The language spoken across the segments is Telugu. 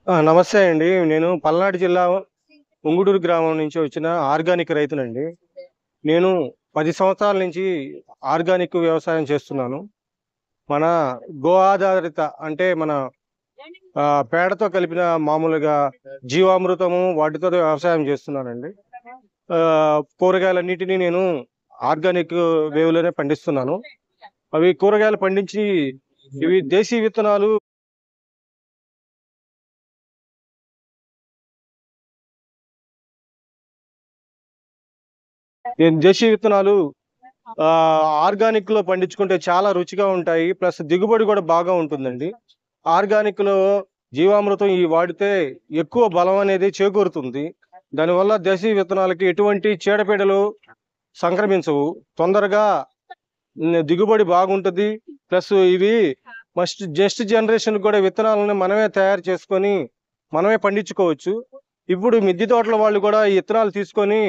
నమస్తే అండి. నేను పల్నాడు జిల్లా ఉంగుటూరు గ్రామం నుంచి వచ్చిన ఆర్గానిక్ రైతునండి. నేను 10 సంవత్సరాల నుంచి ఆర్గానిక్ వ్యవసాయం చేస్తున్నాను. మన గో ఆధారిత అంటే మన పేడతో కలిపిన మామూలుగా జీవామృతము వాటితో వ్యవసాయం చేస్తున్నానండి. కూరగాయలన్నిటినీ నేను ఆర్గానిక్ వేవ్‌లోనే పండిస్తున్నాను. అవి కూరగాయలు పండించి ఇవి దేశీ విత్తనాలు దేశీ విత్తనాలు ఆర్గానిక్‌లో పండించుకుంటే చాలా రుచిగా ఉంటాయి. ప్లస్ దిగుబడి కూడా బాగా ఉంటుందండి. ఆర్గానిక్‌లో జీవామృతం వాడితే ఎక్కువ బలం అనేది చేకూరుతుంది. దానివల్ల దేశీ విత్తనాలకి ఎటువంటి చీడపీడలు సంక్రమించవు. తొందరగా దిగుబడి బాగుంటది. ప్లస్ ఇవి జస్ట్ జనరేషన్‌కి కూడా విత్తనాలను మనమే తయారు చేసుకొని, మనమే పండించుకోవచ్చు. ఇప్పుడు మిద్దె తోటల వాళ్ళు కూడా ఈ విత్తనాలు తీసుకొని,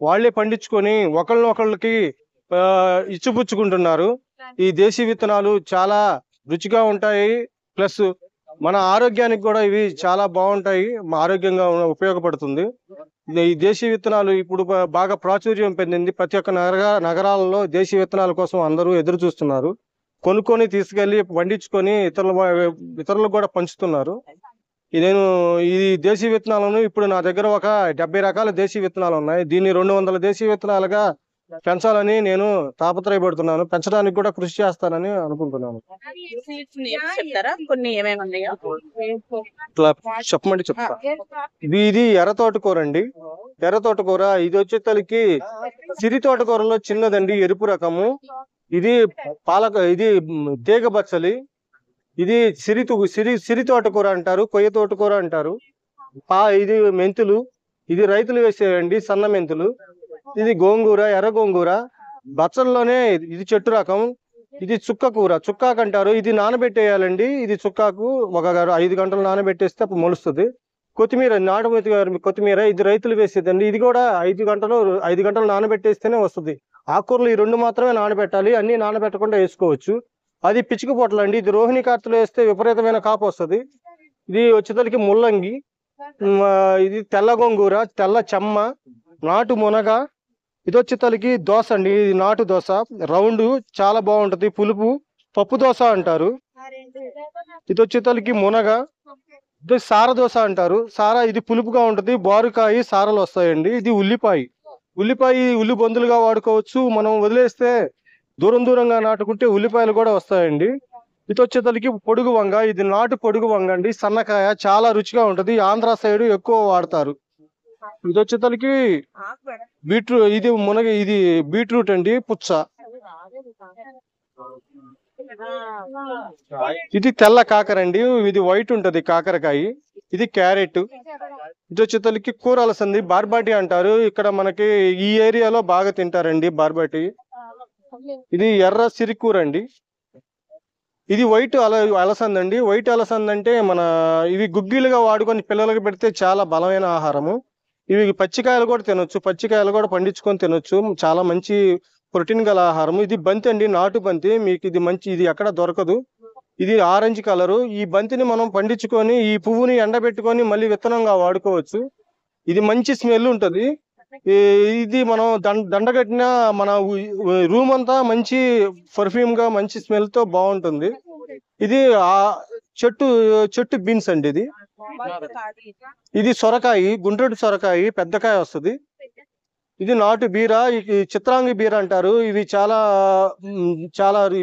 వాళ్ళే పండించుకొని ఒకళ్ళనొకళ్ళకి ఇచ్చిపుచ్చుకుంటున్నారు. ఈ దేశీ విత్తనాలు చాలా రుచిగా ఉంటాయి. ప్లస్ మన ఆరోగ్యానికి కూడా ఇవి చాలా బాగుంటాయి. ఆరోగ్యంగా ఉపయోగపడుతుంది. ఈ దేశీ విత్తనాలు ఇప్పుడు బాగా ప్రాచుర్యం పొందింది. ప్రతి ఒక్క నగరాలలో దేశీ విత్తనాల కోసం అందరూ ఎదురు చూస్తున్నారు. కొనుక్కొని తీసుకెళ్లి పండించుకొని ఇతరులకు కూడా పంచుతున్నారు. నేను ఈ దేశీ విత్తనాలను ఇప్పుడు నా దగ్గర ఒక 70 రకాల దేశీ విత్తనాలు ఉన్నాయి. దీన్ని 200 దేశీ విత్తనాలుగా పెంచాలని నేను తాపత్రయపడుతున్నాను. పెంచడానికి కూడా కృషి చేస్తానని అనుకుంటున్నాను. చెప్పమంటే చెప్తా. ఇది ఎర్ర తోటకూర అండి. ఎర్ర తోటకూర ఇది వచ్చేసరికి సిరి తోటకూరలో చిన్నదండి, ఎరుపు రకము. ఇది ఇది తీగ బచ్చలి. ఇది సిరి తోటకూర అంటారు, కొయ్య తోటకూర అంటారు. ఇది మెంతులు. ఇది రైతులు వేసేయండి, సన్న మెంతులు. ఇది గోంగూర, ఎర్ర గోంగూర. బచ్చల్లోనే ఇది చెట్టు రకం. ఇది చుక్క కూర, చుక్కాకు అంటారు. ఇది నానబెట్టేయాలండి. ఇది చుక్కాకు 5 గంటలు నానబెట్టేస్తే అప్పుడు మొలుస్తుంది. కొత్తిమీర, కొత్తిమీర ఇది రైతులు వేసేదండి. ఇది కూడా 5 గంటలు నానబెట్టేస్తేనే వస్తుంది. ఆకుకూరలు ఈ 2 మాత్రమే నానబెట్టాలి, అన్ని నానబెట్టకుండా వేసుకోవచ్చు. అది పిచ్చిక పొట్లండి. ఇది రోహిణి కార్తెలో వేస్తే విపరీతమైన కాపు వస్తుంది. ఇది వచ్చేసరికి ముల్లంగి. ఇది తెల్ల గోంగూర, తెల్ల చెమ్మ, నాటు మునగ. ఇది వచ్చేసరికి దోస అండి. ఇది నాటు దోస, రౌండ్, చాలా బాగుంటది. పులుపు, పప్పు దోస అంటారు. ఇది వచ్చేసరికి మునగ. ఇది సార దోస అంటారు. సార ఇది పులుపుగా ఉంటది. బారుకాయ సారలు వస్తాయండి. ఇది ఉల్లి బొందులుగా వాడుకోవచ్చు. మనం వదిలేస్తే దూరంగా నాటుకుంటే ఉల్లిపాయలు కూడా వస్తాయండి. ఇది వచ్చేసరికి పొడుగు వంగ. ఇది నాటు పొడుగు వంగ అండి, సన్నకాయ, చాలా రుచిగా ఉంటది. ఆంధ్ర సైడ్ ఎక్కువ వాడతారు. ఇది వచ్చేసరికి ఇది బీట్రూట్ అండి, పుచ్చ. ఇది తెల్ల కాకర అండి. ఇది వైట్ ఉంటది కాకరకాయ. ఇది క్యారెట్. ఇది వచ్చేసరికి కూర అలసంది, బార్బాటి అంటారు. ఇక్కడ మనకి ఈ ఏరియాలో బాగా తింటారండి బార్బాటి. ఇది ఎర్ర సిరికూర అండి. ఇది వైట్ అలసంద అండి. వైట్ అలసంద అంటే ఇవి గుగ్గిలుగా వాడుకొని పిల్లలకు పెడితే చాలా బలమైన ఆహారము. ఇవి పచ్చికాయలు కూడా తినొచ్చు. పచ్చికాయలు కూడా పండించుకొని తినొచ్చు. చాలా మంచి ప్రోటీన్ గల ఆహారము. ఇది బంతి అండి, నాటు బంతి. మీకు ఇది ఎక్కడ దొరకదు. ఇది ఆరెంజ్ కలరు. ఈ బంతిని మనం పండించుకొని ఈ పువ్వుని ఎండబెట్టుకొని మళ్ళీ విత్తనంగా వాడుకోవచ్చు. ఇది మంచి స్మెల్ ఉంటది. ఇది మనం దండగట్టిన మన రూమ్ అంతా మంచి పర్ఫ్యూమ్ గా, మంచి స్మెల్ తో బాగుంటుంది. ఇది చెట్టు బీన్స్ అండి. ఇది సొరకాయ, గుండ్రటి సొరకాయ, పెద్దకాయ వస్తుంది. ఇది నాటు బీర, చిత్రాంగి బీర అంటారు. ఇవి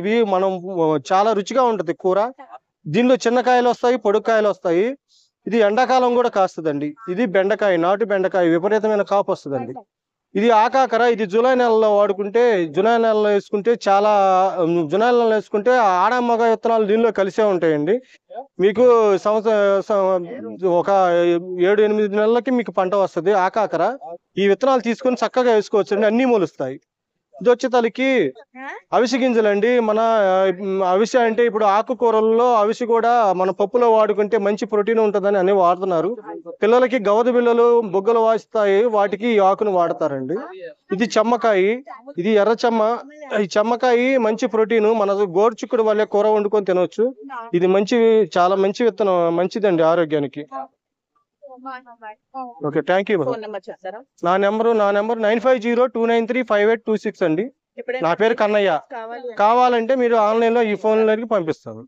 ఇవి చాలా రుచిగా ఉంటది కూర. దీనిలో చిన్న కాయలు వస్తాయి, పొడుకాయలు వస్తాయి. ఇది ఎండాకాలం కూడా కాస్తుందండి. ఇది బెండకాయ, నాటు బెండకాయ, విపరీతమైన కాపు వస్తుందండి. ఇది ఆకాకర. ఇది జూలై నెలలో జూలై నెలలో వేసుకుంటే జూలై నెలలో వేసుకుంటే ఆడ మగ విత్తనాలు దీనిలో కలిసే ఉంటాయండి. మీకు ఒక 7-8 నెలలకి మీకు పంట వస్తుంది. ఆకాకర. ఈ విత్తనాలు తీసుకొని చక్కగా వేసుకోవచ్చండి, అన్ని మొలుస్తాయి. ఇది వచ్చేసరికి అవిసె గింజలండి. అవిసె అంటే ఇప్పుడు ఆకుకూరల్లో అవిసె కూడా మన పప్పులో వాడుకుంటే మంచి ప్రోటీన్ ఉంటుందని అన్ని వాడుతున్నారు. పిల్లలకి గవద బిళ్ళలు, బొగ్గలు వాస్తాయి, వాటికి ఈ ఆకును వాడతారండి. ఇది చెమ్మకాయ. ఇది ఎర్ర చెమ్మ. ఈ చెమ్మకాయ మంచి ప్రోటీన్. మన గోరుచిక్కుడు వల్లే కూర వండుకొని తినవచ్చు. ఇది చాలా మంచి విత్తనం, మంచిదండి ఆరోగ్యానికి. Okay, thank you. Phone number చెప్తారా? నా నెంబర్ 9502935826 అండి. నా పేరు కన్నయ్య. కావాలంటే మీరు ఆన్లైన్ లో ఈ ఫోన్ లోకి పంపిస్తాను.